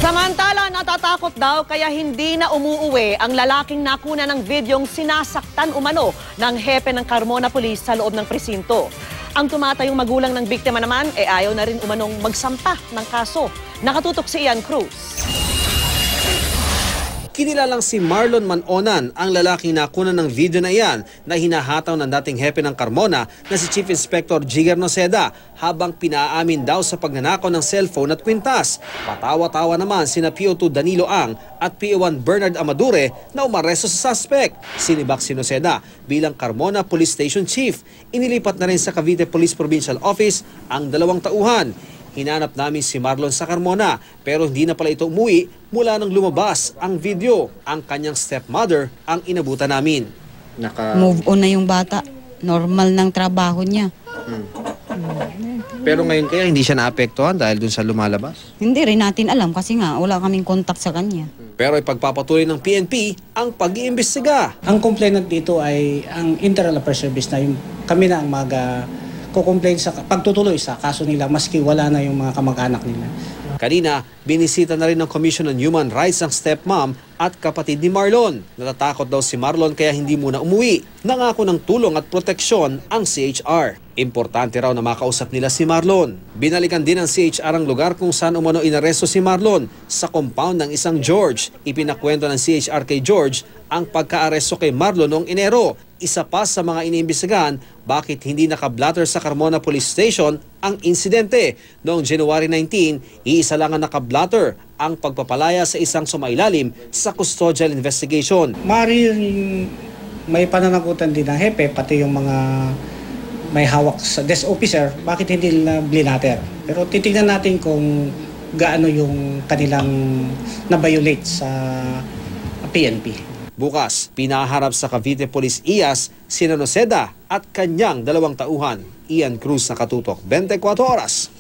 Samantala, natatakot daw kaya hindi na umuuwi ang lalaking nakuna ng videong sinasaktan umano ng hepe ng Carmona Police sa loob ng presinto. Ang tumatayong magulang ng biktima naman ayaw na rin umanong magsampa ng kaso. Nakatutok si Ian Cruz. Kinilalang si Marlon Manonan, ang lalaking nakuna ng video na iyan na hinahataw ng dating hepe ng Carmona na si Chief Inspector Jigger Noceda habang pinaamin daw sa pagnanakaw ng cellphone at kwintas. Patawa-tawa naman sina PO2 Danilo Ang at PO1 Bernard Amadure na umaresto sa suspect. Sinibak si Noceda bilang Carmona Police Station Chief. Inilipat na rin sa Cavite Police Provincial Office ang 2 tauhan. Hinanap namin si Marlon sa Carmona pero hindi na pala ito umuwi mula nang lumabas ang video. Ang kanyang stepmother ang inabutan namin. Move on na yung bata. Normal ng trabaho niya. Pero ngayon kaya hindi siya naapektuhan dahil dun sa lumalabas? Hindi rin natin alam kasi nga wala kaming contact sa kanya. Pero ipagpapatuloy ng PNP ang pag-iimbestiga. Ang complainant dito ay ang Internal Affairs Service na yung kami na ang kukomplain sa pagtutuloy sa kaso nila maski wala na yung mga kamag-anak nila. Kanina, binisita na rin ng Commission on Human Rights ang stepmom at kapatid ni Marlon. Natatakot daw si Marlon kaya hindi muna umuwi. Nangako ng tulong at proteksyon ang CHR. Importante raw na makausap nila si Marlon. Binalikan din ng CHR ang lugar kung saan umano inaresto si Marlon sa compound ng isang George. Ipinakwento ng CHR kay George ang pagka-aresto kay Marlon noong Enero. Isa pa sa mga iniimbestigahan bakit hindi nakablatter sa Carmona Police Station ang insidente. Noong January 19, iisa lang ang nakablatter, ang pagpapalaya sa isang sumailalim sa custodial investigation. Maaaring may pananagutan din ng hepe, pati yung mga may hawak sa desk officer, bakit hindi nila blinater. Pero titignan natin kung gaano yung kanilang na-violate sa PNP. Bukas, pinaharap sa Cavite Police IAS si Noceda at kanyang 2 tauhan. Ian Cruz, Nakatutok, 24 Oras.